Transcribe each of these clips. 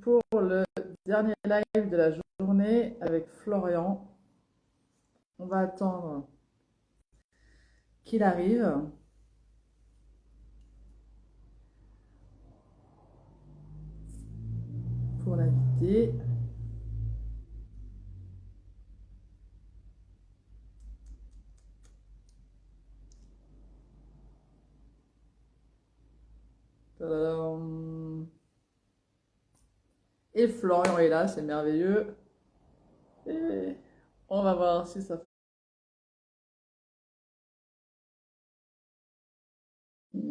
pour le dernier live de la journée avec Florian. On va attendre qu'il arrive pour l'inviter. Tadam. Et Florian est là, c'est merveilleux. Et on va voir si ça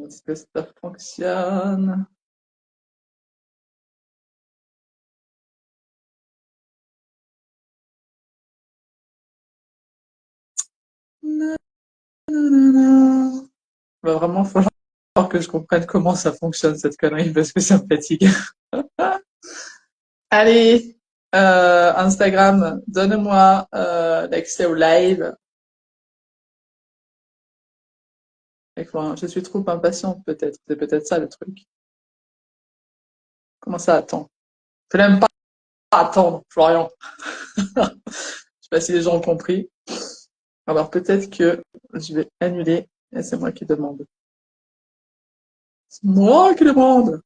est-ce que ça fonctionne. Va vraiment falloir que je comprenne comment ça fonctionne cette connerie parce que ça me fatigue. Allez, Instagram, donne-moi l'accès au live. Je suis trop impatiente peut-être. C'est peut-être ça le truc. Comment ça attend? Je n'aime pas attendre, Florian. Je sais pas si les gens ont compris. Alors peut-être que je vais annuler et c'est moi qui demande. C'est moi qui demande.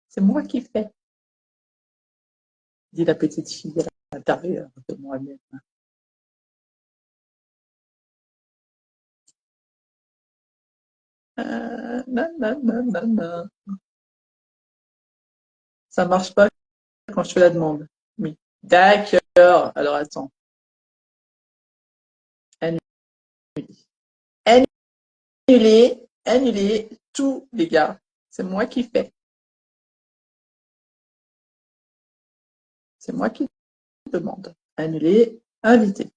C'est moi qui fais. Dit la petite fille à l'intérieur de moi-même. Non, non, non, non, non. Ça marche pas quand je fais la demande. Oui. D'accord. Alors attends. Annuler, annuler tous les gars. C'est moi qui fais. C'est moi qui demande. Annuler, inviter.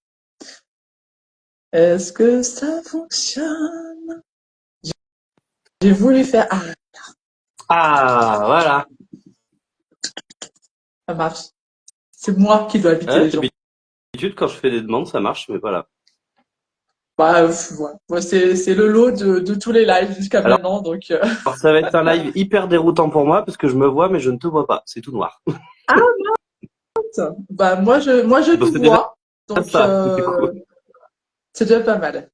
Est-ce que ça fonctionne? J'ai voulu faire. Ah, Ah, voilà. ça marche. C'est moi qui dois inviter Ouais, les gens. d'habitude, quand je fais des demandes, ça marche, mais voilà. Bah, ouais. C'est le lot de tous les lives jusqu'à Alors, maintenant. Donc, ça va être un live hyper déroutant pour moi parce que je me vois, mais je ne te vois pas. C'est tout noir. Ah, bah, moi je Donc, nous c'est déjà vois. Donc, ça. C'est cool. c'est déjà pas mal.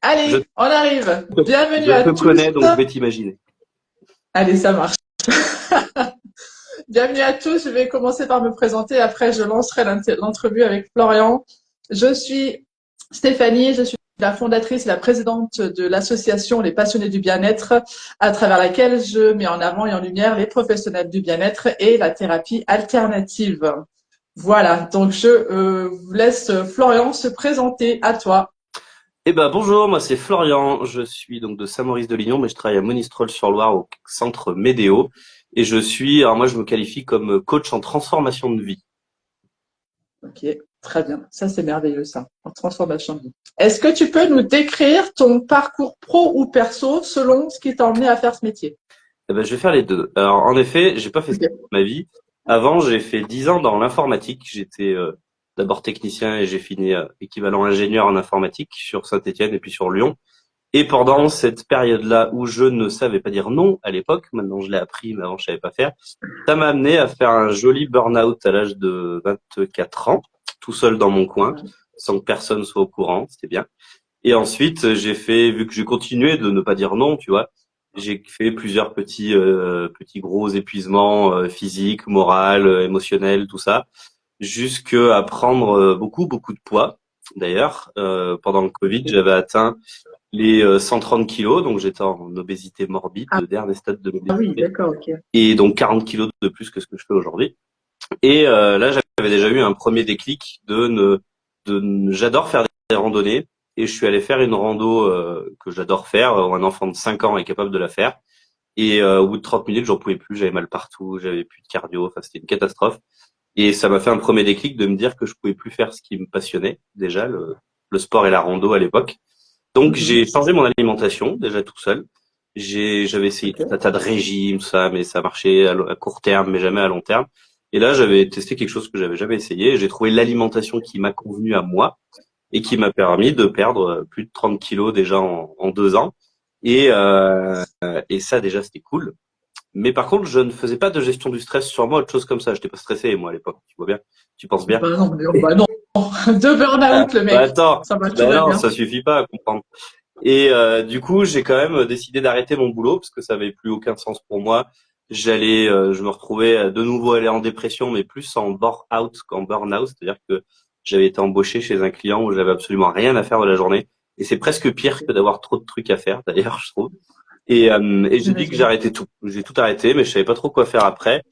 Je, Allez, on arrive. Bienvenue je à te tous. connais, donc je vais t'imaginer. Allez, ça marche. Bienvenue à tous. Je vais commencer par me présenter. Après, je lancerai l'entrevue avec Florian. Je suis Stéphanie. Je suis la fondatrice et la présidente de l'association Les Passionnés du Bien-être, à travers laquelle je mets en avant et en lumière les professionnels du bien-être et la thérapie alternative. Voilà. Donc, je vous laisse Florian se présenter à toi. Eh ben, bonjour, moi c'est Florian. Je suis donc de Saint-Maurice-de-Lignon, mais je travaille à Monistrol-sur-Loire au centre Médéo. Et alors moi je me qualifie comme coach en transformation de vie. Ok, très bien. Ça, c'est merveilleux, ça, en transformation de vie. Est-ce que tu peux nous décrire ton parcours pro ou perso selon ce qui t'a emmené à faire ce métier? Eh ben, je vais faire les deux. Alors, en effet, j'ai pas fait ça Ok. toute ma vie. Avant, j'ai fait 10 ans dans l'informatique. J'étais d'abord technicien et j'ai fini équivalent ingénieur en informatique sur Saint-Étienne et puis sur Lyon. Et pendant cette période-là où je ne savais pas dire non à l'époque, maintenant je l'ai appris, mais avant je savais pas faire, ça m'a amené à faire un joli burn-out à l'âge de 24 ans, tout seul dans mon coin, sans que personne soit au courant, c'était bien. Et ensuite, vu que j'ai continué de ne pas dire non, tu vois, j'ai fait plusieurs petits gros épuisements physiques, moraux, émotionnels, tout ça, jusqu'à prendre beaucoup de poids. D'ailleurs, pendant le Covid, j'avais atteint les 130 kilos, donc j'étais en obésité morbide, Ah, le dernier stade de ah oui, l'obésité, d'accord, ok. et donc 40 kilos de plus que ce que je fais aujourd'hui. Et là, j'avais déjà eu un premier déclic j'adore faire des randonnées et je suis allé faire une rando que j'adore faire, où un enfant de 5 ans est capable de la faire. Et au bout de 30 minutes, j'en pouvais plus, j'avais mal partout, j'avais plus de cardio, enfin c'était une catastrophe. Et ça m'a fait un premier déclic de me dire que je pouvais plus faire ce qui me passionnait déjà, le sport et la rando à l'époque. Donc Mhm. j'ai changé mon alimentation déjà tout seul. J'avais essayé tout un Ok. tas de régimes, ça, mais ça marchait à court terme, mais jamais à long terme. Et là, j'avais testé quelque chose que j'avais jamais essayé. Et j'ai trouvé l'alimentation qui m'a convenu à moi et qui m'a permis de perdre plus de 30 kilos déjà en 2 ans. Et ça déjà c'était cool. Mais par contre, je ne faisais pas de gestion du stress sur moi, autre chose comme ça. J'étais pas stressé, moi, à l'époque. Tu vois bien? Tu penses bien? Bah non. De burn-out, le Bah mec. attends, Ça va, tout bah va non, bien. ça suffit pas à comprendre. Et du coup, j'ai quand même décidé d'arrêter mon boulot parce que ça avait plus aucun sens pour moi. Je me retrouvais de nouveau aller en dépression, mais plus en bore-out qu'en burn-out, c'est-à-dire que j'avais été embauché chez un client où j'avais absolument rien à faire de la journée. Et c'est presque pire que d'avoir trop de trucs à faire, d'ailleurs, je trouve. Et j'ai dit que J'imagine. j'arrêtais tout. J'ai tout arrêté, mais je savais pas trop quoi faire après.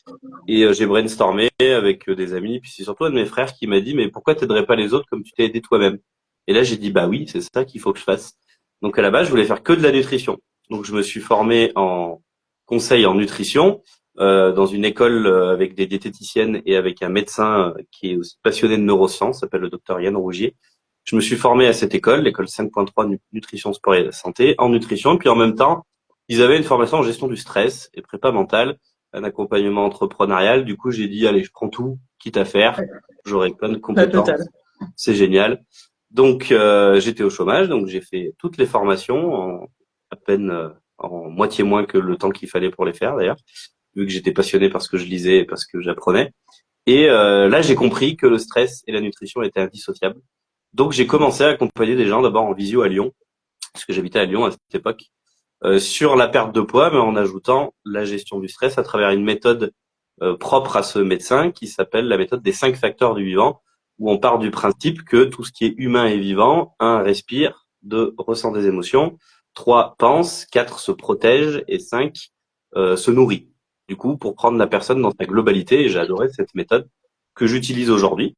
Et j'ai brainstormé avec des amis. Puis c'est surtout un de mes frères qui m'a dit, mais pourquoi t'aiderais pas les autres comme tu t'es aidé toi-même? Et là, j'ai dit, bah oui, c'est ça qu'il faut que je fasse. Donc à la base, je voulais faire que de la nutrition. Donc je me suis formé en conseil en nutrition dans une école avec des diététiciennes et avec un médecin qui est aussi passionné de neurosciences, s'appelle le docteur Yann Rougier. Je me suis formé à cette école, l'école 5.3 nutrition, sport et santé, en nutrition. Puis en même temps, ils avaient une formation en gestion du stress et prépa mentale, un accompagnement entrepreneurial. Du coup, j'ai dit, allez, je prends tout, quitte à faire. J'aurai plein de La totale. compétences. C'est génial. Donc, j'étais au chômage, donc j'ai fait toutes les formations en à peine en moitié moins que le temps qu'il fallait pour les faire d'ailleurs, vu que j'étais passionné par ce que je lisais et parce que j'apprenais. Et là, j'ai compris que le stress et la nutrition étaient indissociables. Donc, j'ai commencé à accompagner des gens d'abord en visio à Lyon, parce que j'habitais à Lyon à cette époque, sur la perte de poids, mais en ajoutant la gestion du stress à travers une méthode propre à ce médecin qui s'appelle la méthode des 5 facteurs du vivant, où on part du principe que tout ce qui est humain et vivant, 1, respire, 2, ressent des émotions, 3, pense, 4, se protège et 5, se nourrit. Du coup, pour prendre la personne dans sa globalité, et j'ai adoré cette méthode que j'utilise aujourd'hui.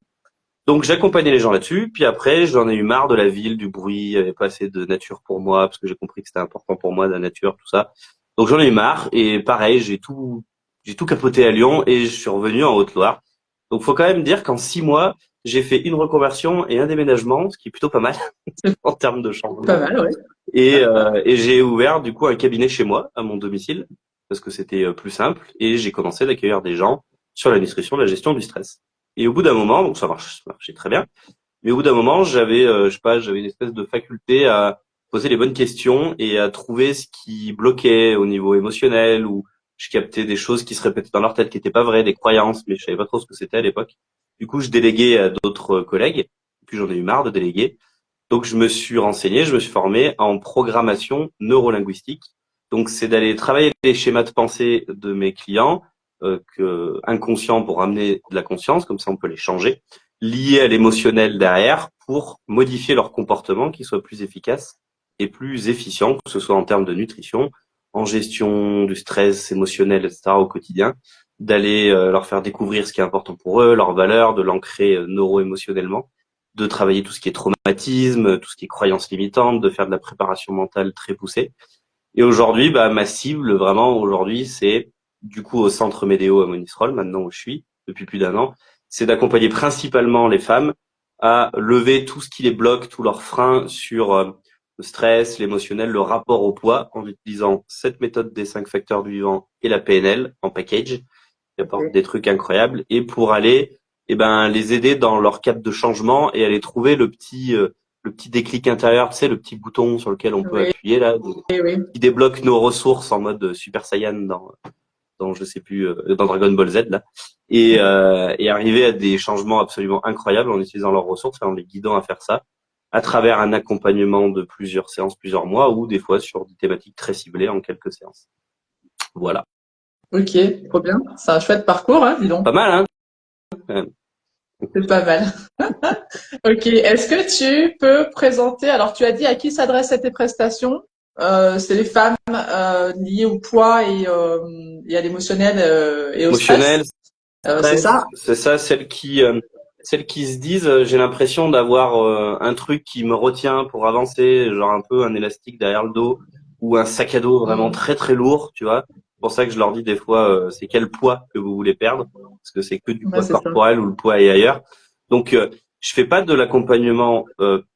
Donc j'accompagnais les gens là-dessus, puis après j'en ai eu marre de la ville, du bruit, il n'y avait pas assez de nature pour moi, parce que j'ai compris que c'était important pour moi, la nature, tout ça. Donc j'en ai eu marre, et pareil, j'ai tout capoté à Lyon, et je suis revenu en Haute-Loire. Donc faut quand même dire qu'en 6 mois, j'ai fait une reconversion et un déménagement, ce qui est plutôt pas mal C'est en termes de pas changement. mal, ouais. Et j'ai ouvert du coup un cabinet chez moi, à mon domicile, parce que c'était plus simple, et j'ai commencé d'accueillir des gens sur la nutrition, la gestion du stress. Et au bout d'un moment, donc ça marchait très bien, mais au bout d'un moment, j'avais, je sais pas, j'avais une espèce de faculté à poser les bonnes questions et à trouver ce qui bloquait au niveau émotionnel, ou je captais des choses qui se répétaient dans leur tête qui n'étaient pas vraies, des croyances, mais je savais pas trop ce que c'était à l'époque. Du coup, je déléguais à d'autres collègues, puis j'en ai eu marre de déléguer. Donc, je me suis renseigné, je me suis formé en programmation neurolinguistique. Donc, c'est d'aller travailler les schémas de pensée de mes clients, inconscients pour amener de la conscience, comme ça on peut les changer, liés à l'émotionnel derrière pour modifier leur comportement qui soit plus efficace et plus efficient, que ce soit en termes de nutrition, en gestion du stress émotionnel, etc. au quotidien, d'aller leur faire découvrir ce qui est important pour eux, leurs valeurs, de l'ancrer neuro-émotionnellement, de travailler tout ce qui est traumatisme, tout ce qui est croyances limitantes, de faire de la préparation mentale très poussée. Et aujourd'hui, bah, ma cible, vraiment, aujourd'hui, c'est, du coup, au centre Médéo à Monistrol, maintenant où je suis, depuis plus d'1 an, c'est d'accompagner principalement les femmes à lever tout ce qui les bloque, tous leurs freins sur le stress, l'émotionnel, le rapport au poids, en utilisant cette méthode des 5 facteurs du vivant et la PNL en package, qui apporte des trucs incroyables, et pour aller, les aider dans leur cap de changement et aller trouver le petit déclic intérieur, tu sais, le petit bouton sur lequel on peut Oui, appuyer là, oui. qui débloque nos ressources en mode Super Saiyan dans je sais plus dans Dragon Ball Z là, et arriver à des changements absolument incroyables en utilisant leurs ressources et en les guidant à faire ça à travers un accompagnement de plusieurs séances, plusieurs mois, ou des fois sur des thématiques très ciblées en quelques séances. Voilà. Ok, trop bien. C'est un chouette parcours, hein, dis donc. Pas mal, hein? C'est pas mal. Ok. Est-ce que tu peux présenter, alors tu as dit à qui s'adressent tes prestations? C'est les femmes liées au poids et à l'émotionnel et au stress. Émotionnel, C'est stress, ça? c'est ça, celles qui se disent, j'ai l'impression d'avoir un truc qui me retient pour avancer, genre un peu un élastique derrière le dos, ou un sac à dos vraiment Mm. très très lourd, tu vois. C'est pour ça que je leur dis des fois, c'est quel poids que vous voulez perdre, parce que c'est que du Ouais, poids c'est ça. corporel ou le poids est ailleurs. Donc, je fais pas de l'accompagnement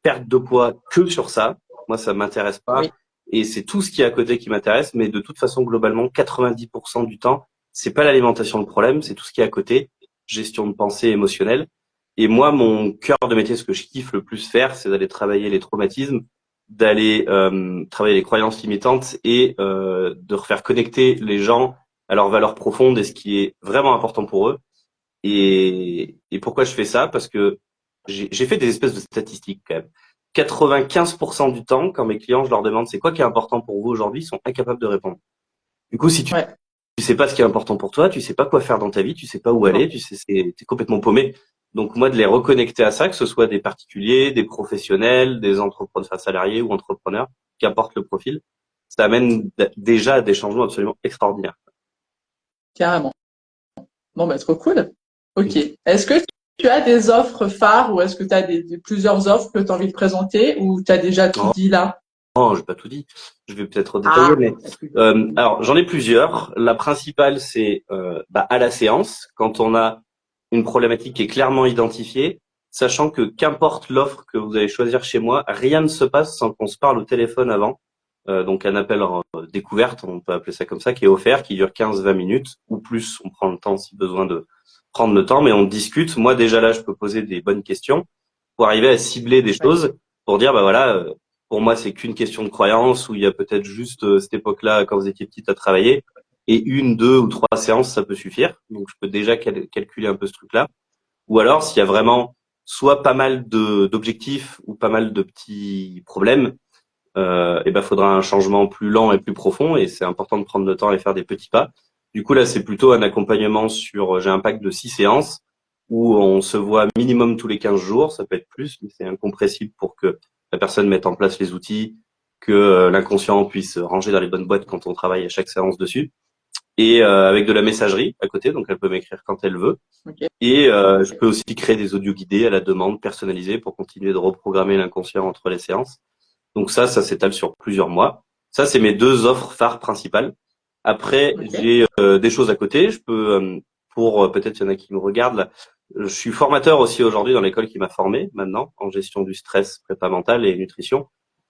perte de poids que sur ça. Moi, ça m'intéresse pas. Oui. Et c'est tout ce qui est à côté qui m'intéresse, mais de toute façon, globalement, 90% du temps, c'est pas l'alimentation le problème, c'est tout ce qui est à côté, gestion de pensée émotionnelle. Et moi, mon cœur de métier, ce que je kiffe le plus faire, c'est d'aller travailler les traumatismes, d'aller travailler les croyances limitantes et de refaire connecter les gens à leurs valeurs profondes et ce qui est vraiment important pour eux. Et pourquoi je fais ça? Parce que j'ai fait des espèces de statistiques quand même. 95% du temps, quand mes clients, je leur demande c'est quoi qui est important pour vous aujourd'hui, ils sont incapables de répondre. Du coup, si tu Ouais. tu sais pas ce qui est important pour toi, tu sais pas quoi faire dans ta vie, tu sais pas où aller, t'es complètement paumé. Donc moi, de les reconnecter à ça, que ce soit des particuliers, des professionnels, des entrepreneurs, enfin, salariés ou entrepreneurs, qu'importe le profil, ça amène déjà à des changements absolument extraordinaires. Carrément. Bon, bah, trop cool. Ok. Est-ce que tu as des offres phares ou est-ce que tu as plusieurs offres que tu as envie de présenter ou tu as déjà tout Non, dit là? non, j'ai pas tout dit. Je vais peut-être détailler, Ah, mais alors j'en ai plusieurs. La principale, c'est à la séance, quand on a une problématique qui est clairement identifiée, sachant que qu'importe l'offre que vous allez choisir chez moi, rien ne se passe sans qu'on se parle au téléphone avant. Donc un appel découverte, on peut appeler ça comme ça, qui est offert, qui dure 15-20 minutes ou plus. On prend le temps si besoin de prendre le temps, mais on discute. Moi déjà là, je peux poser des bonnes questions pour arriver à cibler des ouais. choses, pour dire bah voilà, pour moi c'est qu'une question de croyance, où il y a peut-être juste cette époque-là quand vous étiez petite à travailler, et une, deux ou trois séances ça peut suffire. Donc je peux déjà calculer un peu ce truc-là. Ou alors s'il y a vraiment soit pas mal d'objectifs ou pas mal de petits problèmes, et ben faudra un changement plus lent et plus profond, et c'est important de prendre le temps et faire des petits pas. Du coup là c'est plutôt un accompagnement sur, j'ai un pack de 6 séances où on se voit minimum tous les 15 jours, ça peut être plus, mais c'est incompressible pour que la personne mette en place les outils, que l'inconscient puisse ranger dans les bonnes boîtes quand on travaille à chaque séance dessus, et avec de la messagerie à côté, donc elle peut m'écrire quand elle veut. Ok. Et je peux aussi créer des audios guidés à la demande, personnalisés, pour continuer de reprogrammer l'inconscient entre les séances. Donc ça s'étale sur plusieurs mois. Ça, c'est mes deux offres phares principales. Après, Ok. j'ai des choses à côté. Je peux, pour peut-être il y en a qui me regardent là, je suis formateur aussi aujourd'hui dans l'école qui m'a formé maintenant en gestion du stress, prépa mentale et nutrition.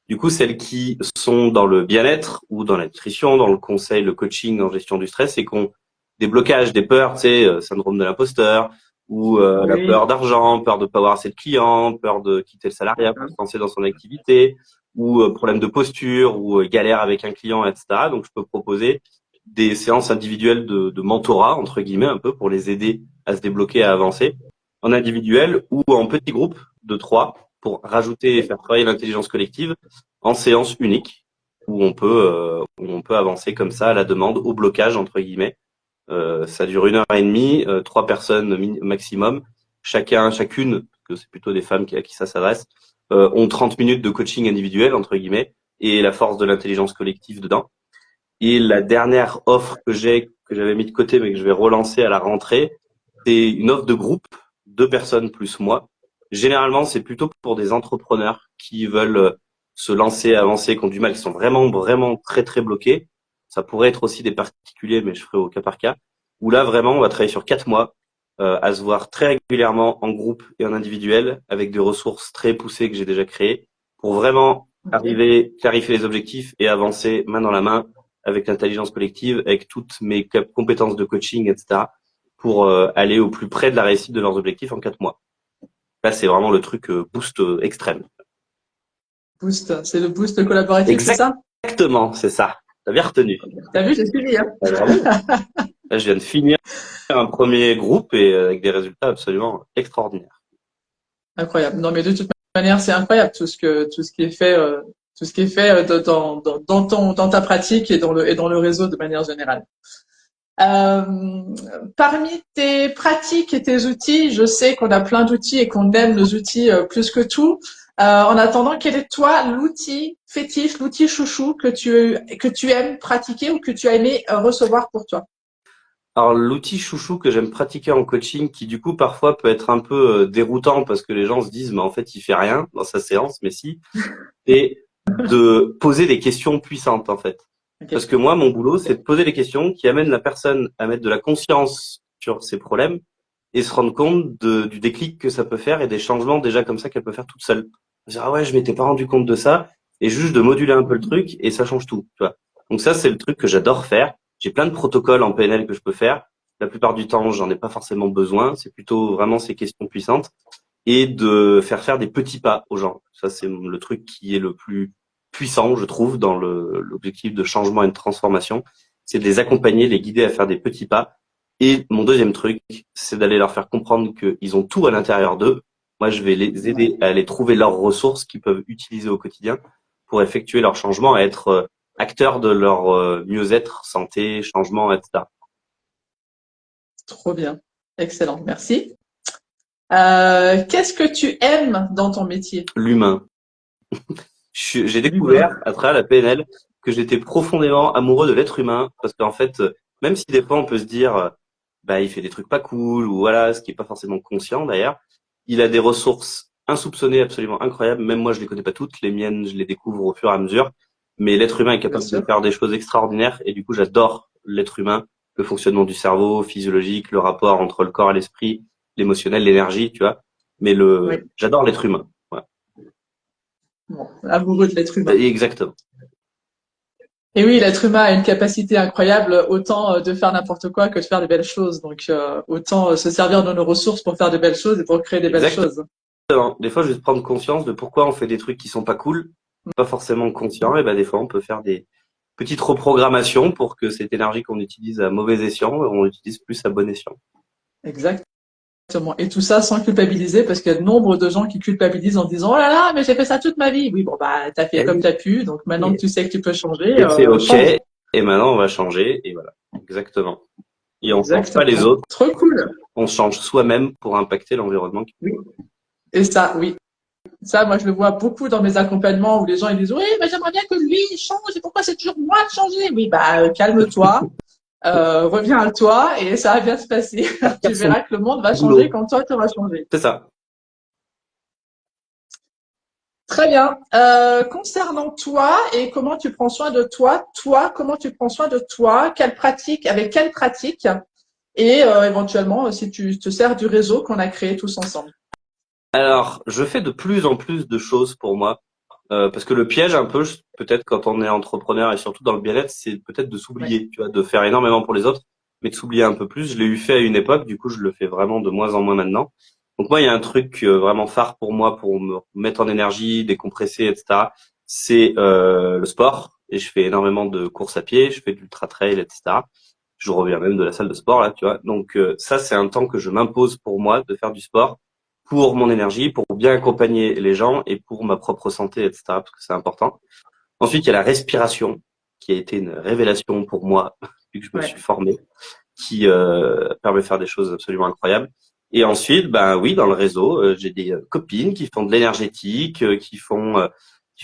Du coup, celles qui sont dans le bien-être ou dans la nutrition, dans le conseil, le coaching en gestion du stress, et qui ont des blocages, des peurs, tu sais, syndrome de l'imposteur, ou la Oui. peur d'argent, peur de pas avoir assez de clients, peur de quitter le salariat pour se lancer dans son activité, ou problème de posture, ou galère avec un client, etc. Donc, je peux proposer des séances individuelles de mentorat, entre guillemets, un peu pour les aider à se débloquer, à avancer, en individuel ou en petits groupes de 3 pour rajouter et faire travailler l'intelligence collective en séance unique où on peut avancer comme ça à la demande, au blocage, entre guillemets. Ça dure 1 heure et demie, 3 personnes maximum, chacune, parce que c'est plutôt des femmes à qui ça s'adresse, ont 30 minutes de coaching individuel, entre guillemets, et la force de l'intelligence collective dedans. Et la dernière offre que j'avais mis de côté, mais que je vais relancer à la rentrée, c'est une offre de groupe, 2 personnes plus moi. Généralement, c'est plutôt pour des entrepreneurs qui veulent se lancer, avancer, qui ont du mal, qui sont vraiment, vraiment très, très bloqués. Ça pourrait être aussi des particuliers, mais je ferai au cas par cas. Où là, vraiment, on va travailler sur 4 mois, à se voir très régulièrement en groupe et en individuel, avec des ressources très poussées que j'ai déjà créées, pour vraiment Ok. arriver, clarifier les objectifs et avancer main dans la main avec l'intelligence collective, avec toutes mes compétences de coaching, etc., pour aller au plus près de la réussite de leurs objectifs en 4 mois. Là, c'est vraiment le truc boost extrême. Boost. C'est le boost collaboratif, c'est ça? Exactement, c'est ça. T'as bien retenu. T'as vu, j'ai suivi, hein? Ah, bravo. Là, je viens de finir un premier groupe et avec des résultats absolument extraordinaires. Incroyable. Non, mais de toute manière, c'est incroyable tout ce qui est fait, tout ce qui est fait dans ta pratique et dans le réseau de manière générale. Euh, Parmi tes pratiques et tes outils, je sais qu'on a plein d'outils et qu'on aime nos outils plus que tout. En attendant, quel est toi l'outil fétiche, l'outil chouchou que tu aimes pratiquer ou que tu as aimé recevoir pour toi? Alors, l'outil chouchou que j'aime pratiquer en coaching, qui du coup parfois peut être un peu déroutant parce que les gens se disent, mais en fait, il fait rien dans sa séance, mais si, c'est de poser des questions puissantes, en fait. Parce Ok. que moi, mon boulot, c'est de poser des questions qui amènent la personne à mettre de la conscience sur ses problèmes et se rendre compte du déclic que ça peut faire et des changements déjà comme ça qu'elle peut faire toute seule. Dire, ah ouais, je m'étais pas rendu compte de ça, et juste de moduler un peu le truc et ça change tout, tu vois. Donc ça, c'est le truc que j'adore faire. J'ai plein de protocoles en PNL que je peux faire. La plupart du temps, j'en ai pas forcément besoin. C'est plutôt vraiment ces questions puissantes et de faire des petits pas aux gens. Ça, c'est le truc qui est le plus puissant, je trouve, dans l'objectif de changement et de transformation. c'est de les accompagner, les guider à faire des petits pas. Et mon deuxième truc, c'est d'aller leur faire comprendre qu'ils ont tout à l'intérieur d'eux. Moi, je vais les aider à aller trouver leurs ressources qu'ils peuvent utiliser au quotidien pour effectuer leur changement, à être acteurs de leur mieux-être, santé, changement, etc. Trop bien. Excellent. Merci. Qu'est-ce que tu aimes dans ton métier? L'humain. J'ai L'humain. découvert à travers la PNL que j'étais profondément amoureux de l'être humain parce qu'en fait, même si des fois on peut se dire, bah il fait des trucs pas cool ou voilà, ce qui est pas forcément conscient d'ailleurs, il a des ressources insoupçonnées absolument incroyables. Même moi, je les connais pas toutes, les miennes, je les découvre au fur et à mesure. Mais l'être humain est Bien capable de sûr. faire des choses extraordinaires et du coup, j'adore l'être humain, le fonctionnement du cerveau, physiologique, le rapport entre le corps et l'esprit, l'émotionnel, l'énergie, tu vois. Mais Oui. j'adore l'être humain. Ouais. Bon, amoureux de l'être humain. Exactement. Et oui, l'être humain a une capacité incroyable, autant de faire n'importe quoi que de faire de belles choses. Donc, autant se servir de nos ressources pour faire de belles choses et pour créer des belles Exactement. choses. Des fois, juste prendre conscience de pourquoi on fait des trucs qui sont pas cool, pas forcément conscients, et ben des fois, on peut faire des petites reprogrammations pour que cette énergie qu'on utilise à mauvais escient, on l'utilise plus à bon escient. Exactement. Et tout ça sans culpabiliser, parce qu'il y a de nombre de gens qui culpabilisent en disant, oh là là, mais j'ai fait ça toute ma vie. Oui, bon, bah, t'as fait Et, comme t'as pu. Donc, maintenant que tu sais que tu peux changer, et c'est OK, change. et maintenant, on va changer, et voilà. Exactement. Et on change pas les Exactement. autres, Trop cool. on change soi-même pour impacter l'environnement. Oui. Et ça, oui. Ça, moi, je le vois beaucoup dans mes accompagnements où les gens, ils disent, oui, mais j'aimerais bien que lui, il change. Et pourquoi c'est toujours moi de changer? Oui, bah, calme-toi. Reviens à toi et ça va bien se passer. Tu Personne verras que le monde va changer boulot. quand toi, tu auras changé. C'est ça. Très bien. Concernant toi et comment tu prends soin de toi, comment tu prends soin de toi, avec quelle pratique et éventuellement si tu te sers du réseau qu'on a créé tous ensemble. Alors, je fais de plus en plus de choses pour moi. Parce que le piège un peu, peut-être quand on est entrepreneur et surtout dans le bien-être, c'est peut-être de Ouais. s'oublier, tu vois, de faire énormément pour les autres, mais de s'oublier un peu plus. Je l'ai eu fait à une époque, du coup je le fais vraiment de moins en moins maintenant. Donc moi, il y a un truc vraiment phare pour moi pour me mettre en énergie, décompresser, etc. C'est le sport et je fais énormément de courses à pied, je fais de l'ultra trail, etc. Je reviens même de la salle de sport là, tu vois. Donc ça, c'est un temps que je m'impose pour moi de faire du sport pour mon énergie, pour bien accompagner les gens et pour ma propre santé, etc., parce que c'est important. Ensuite, il y a la respiration, qui a été une révélation pour moi, vu que je me Ouais. suis formé, qui permet de faire des choses absolument incroyables. Et ensuite, ben oui, dans le réseau, j'ai des copines qui font de l'énergétique, qui font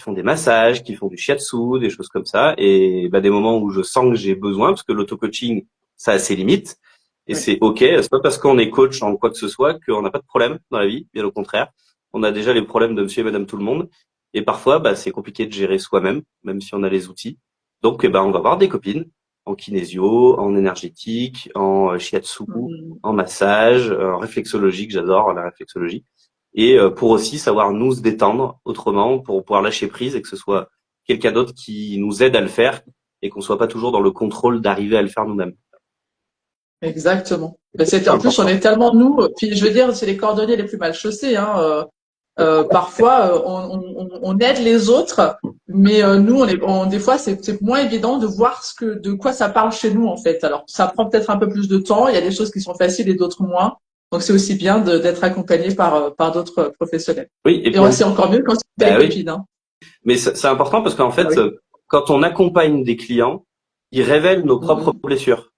des massages, qui font du shiatsu, des choses comme ça. Et ben, des moments où je sens que j'ai besoin, parce que l'auto-coaching, ça a ses limites. Et Ouais. c'est OK. C'est pas parce qu'on est coach en quoi que ce soit qu'on n'a pas de problème dans la vie. Bien au contraire. On a déjà les problèmes de monsieur et madame tout le monde. Et parfois, bah, c'est compliqué de gérer soi-même, même si on a les outils. Donc, eh ben, on va voir des copines en kinésio, en énergétique, en shiatsu, Mhm. en massage, en réflexologie, que j'adore, la réflexologie. Et pour aussi savoir nous se détendre autrement, pour pouvoir lâcher prise et que ce soit quelqu'un d'autre qui nous aide à le faire et qu'on soit pas toujours dans le contrôle d'arriver à le faire nous-mêmes. Exactement. Ben, C'est en plus, on important. est tellement nous. Puis, je veux dire, c'est les cordonniers les plus mal chaussés. Hein. Parfois, on aide les autres, mais nous, des fois, c'est moins évident de voir de quoi ça parle chez nous en fait. Alors, ça prend peut-être un peu plus de temps. Il y a des choses qui sont faciles et d'autres moins. Donc, c'est aussi bien d'être accompagné par d'autres professionnels. Oui, et Et puis c'est encore mieux quand c'est bah des oui. copines. Hein. Mais c'est important parce qu'en Ah fait, oui. quand on accompagne des clients, ils révèlent nos propres Mhm. blessures.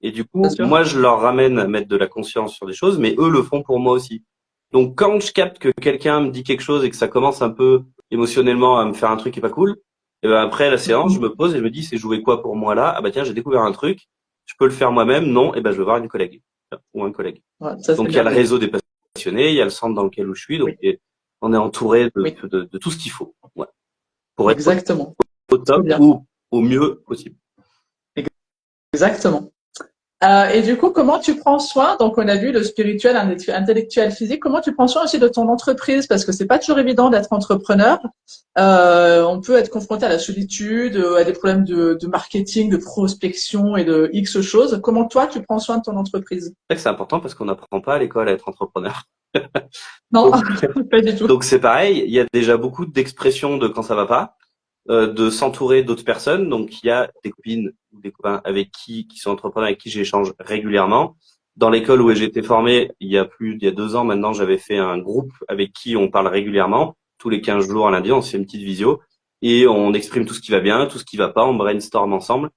Et du Bien coup, sûr. moi, je leur ramène à mettre de la conscience sur des choses, mais eux le font pour moi aussi. Donc, quand je capte que quelqu'un me dit quelque chose et que ça commence un peu émotionnellement à me faire un truc qui est pas cool, et ben après la séance, je Mhm. me pose et je me dis, c'est joué quoi pour moi là? Ah bah tiens, j'ai découvert un truc, je peux le faire moi-même? Non, et ben je vais voir une collègue ou un collègue. Ouais, ça, c'est Donc, il y a le merveilleux. réseau des passionnés, il y a le centre dans lequel je suis, donc Oui. on est entouré Oui. de tout ce qu'il faut, ouais, pour être Exactement. au Trop top bien. ou au mieux possible. Exactement. Et du coup, comment tu prends soin? Donc, on a vu le spirituel, intellectuel, physique. Comment tu prends soin aussi de ton entreprise? Parce que c'est pas toujours évident d'être entrepreneur. On peut être confronté à la solitude, à des problèmes de marketing, de prospection et de X choses. Comment toi, tu prends soin de ton entreprise? C'est vrai que c'est important parce qu'on n'apprend pas à l'école à être entrepreneur. Non, Donc, pas du tout. donc c'est pareil, il y a déjà beaucoup d'expressions de quand ça va pas. de s'entourer d'autres personnes. Donc, il y a des copines ou des copains avec qui sont entrepreneurs, avec qui j'échange régulièrement. Dans l'école où j'ai été formé, il y a 2 ans maintenant, j'avais fait un groupe avec qui on parle régulièrement. Tous les 15 jours à lundi, on se fait une petite visio et on exprime tout ce qui va bien, tout ce qui va pas, on brainstorm ensemble.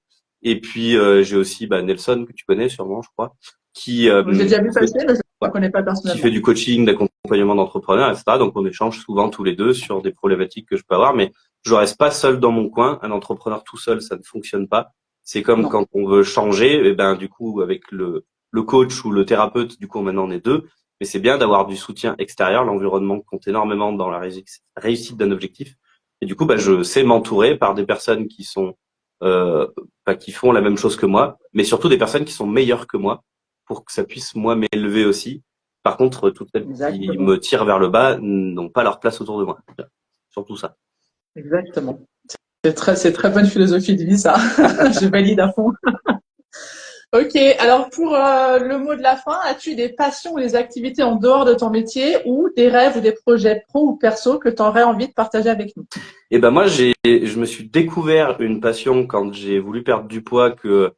Et puis, j'ai aussi Nelson, que tu connais sûrement, je crois, qui, J'ai déjà vu passer, mais je ne ouais, connais pas qui fait personnellement. du coaching, d'accompagnement d'entrepreneurs, etc. Donc, on échange souvent tous les deux sur des problématiques que je peux avoir, mais je reste pas seul dans mon coin. Un entrepreneur tout seul, ça ne fonctionne pas. C'est comme Non. quand on veut changer, et ben, du coup, avec le coach ou le thérapeute, du coup, maintenant, on est deux. Mais c'est bien d'avoir du soutien extérieur. L'environnement compte énormément dans la réussite d'un objectif. Et du coup, je sais m'entourer par des personnes qui sont, qui font la même chose que moi, mais surtout des personnes qui sont meilleures que moi pour que ça puisse, moi, m'élever aussi. Par contre, toutes celles qui Exactement. me tirent vers le bas n'ont pas leur place autour de moi. Surtout ça. Exactement. C'est très bonne philosophie de vie, ça. Je valide à fond. Ok, alors pour le mot de la fin, as-tu des passions ou des activités en dehors de ton métier ou des rêves ou des projets pro ou perso que tu aurais envie de partager avec nous? Et ben moi, je me suis découvert une passion quand j'ai voulu perdre du poids, quand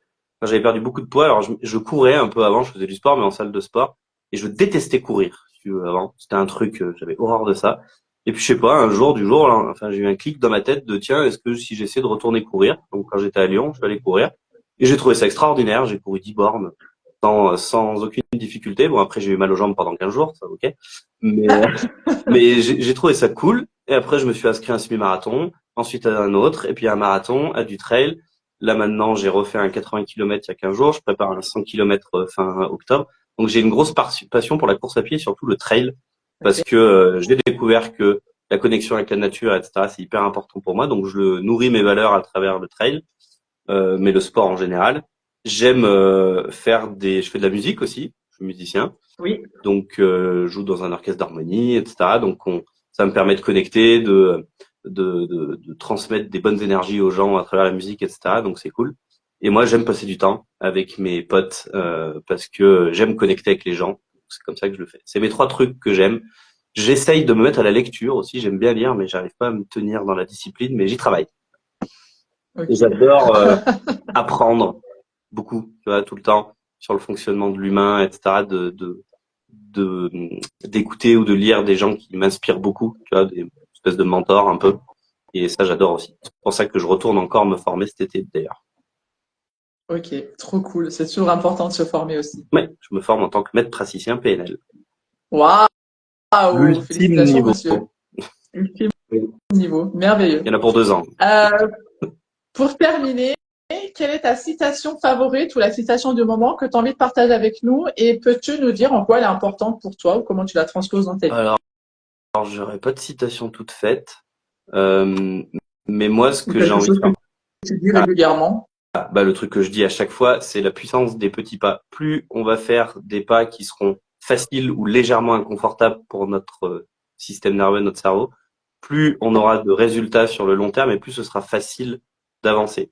j'avais perdu beaucoup de poids. Alors je courais un peu avant, je faisais du sport, mais en salle de sport, et je détestais courir. Si tu veux, avant, c'était un truc, j'avais horreur de ça. Et puis je sais pas, un jour du jour, là, enfin j'ai eu un clic dans ma tête de tiens, est-ce que si j'essaie de retourner courir, donc quand j'étais à Lyon, je suis allé courir, et j'ai trouvé ça extraordinaire. J'ai couru 10 bornes sans aucune difficulté. Bon après j'ai eu mal aux jambes pendant 15 jours, ça ok, mais j'ai trouvé ça cool. Et après, je me suis inscrit à un semi-marathon, ensuite à un autre, et puis à un marathon, à du trail. Là, maintenant, j'ai refait un 80 km il y a 15 jours. Je prépare un 100 km fin octobre. Donc, j'ai une grosse passion pour la course à pied, surtout le trail, parce Ok. que j'ai découvert que la connexion avec la nature, etc., c'est hyper important pour moi. Donc, je nourris mes valeurs à travers le trail, mais le sport en général. J'aime je fais de la musique aussi. Je suis musicien. Oui. Donc, je joue dans un orchestre d'harmonie, etc. Donc, ça me permet de connecter, de transmettre des bonnes énergies aux gens à travers la musique, etc. Donc, c'est cool. Et moi, j'aime passer du temps avec mes potes parce que j'aime connecter avec les gens. C'est comme ça que je le fais. C'est mes 3 trucs que j'aime. J'essaye de me mettre à la lecture aussi. J'aime bien lire, mais j'arrive pas à me tenir dans la discipline. Mais j'y travaille. Et Ok. j'adore apprendre beaucoup, tu vois, tout le temps sur le fonctionnement de l'humain, etc. De d'écouter ou de lire des gens qui m'inspirent beaucoup, tu vois, des espèces de mentors un peu. Et ça, j'adore aussi. C'est pour ça que je retourne encore me former cet été d'ailleurs. Ok. Trop cool. C'est toujours important de se former aussi. Ouais, je me forme en tant que maître praticien PNL. Waouh! L'ultime Félicitations, niveau. monsieur. Ultime Il niveau. y Merveilleux. en a pour 2 ans. Euh, pour terminer, quelle est ta citation favorite ou la citation du moment que tu as envie de partager avec nous et peux-tu nous dire en quoi elle est importante pour toi ou comment tu la transposes dans ta vie? Alors j'aurais pas de citation toute faite, euh, mais moi, ce Ou que j'ai quelque envie de chose que faire, tu dis régulièrement? le truc que je dis à chaque fois, c'est la puissance des petits pas. Plus on va faire des pas qui seront faciles ou légèrement inconfortables pour notre système nerveux, notre cerveau, plus on aura de résultats sur le long terme et plus ce sera facile d'avancer.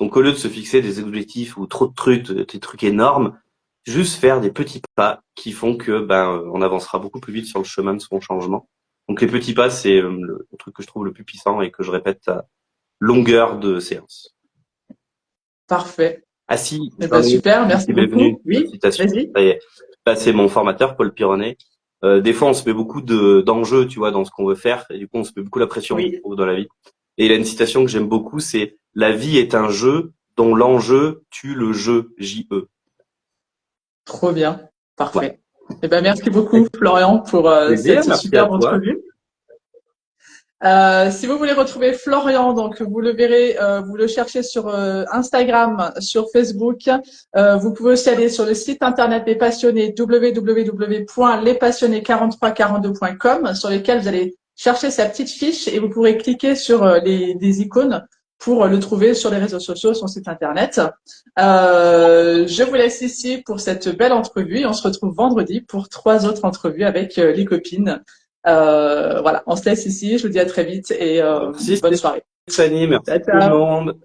Donc au lieu de se fixer des objectifs ou trop de trucs, des trucs énormes, juste faire des petits pas qui font que on avancera beaucoup plus vite sur le chemin de son changement. Donc les petits pas, c'est le truc que je trouve le plus puissant et que je répète à longueur de séance. Parfait. Ah si, Eh j'en ben, ai une super, qui merci m'est venue, beaucoup. une Oui, citation. vas-y. Ça y est. Là, c'est mon formateur, Paul Pironnet. Des fois, on se met beaucoup d'enjeux, tu vois, dans ce qu'on veut faire, et du coup, on se met beaucoup la pression, je Oui, trouve, dans la vie. Et il a une citation que j'aime beaucoup, c'est la vie est un jeu dont l'enjeu tue le jeu, J-E. trop bien. Voilà. Parfait. Eh ben, merci beaucoup, Florian, pour Plaisir, cette merci à superbe toi. entrevue. Si vous voulez retrouver Florian, donc vous le verrez, vous le cherchez sur Instagram, sur Facebook. Vous pouvez aussi aller sur le site internet des passionnés www.lespassionnés4342.com sur lesquels vous allez chercher sa petite fiche et vous pourrez cliquer sur des icônes pour le trouver sur les réseaux sociaux, son site internet. Je vous laisse ici pour cette belle entrevue et on se retrouve vendredi pour 3 autres entrevues avec les copines. Voilà, on se laisse ici. Je vous dis à très vite et Merci bonne soirée. Stéphanie, merci Ciao, tout le ciao. monde.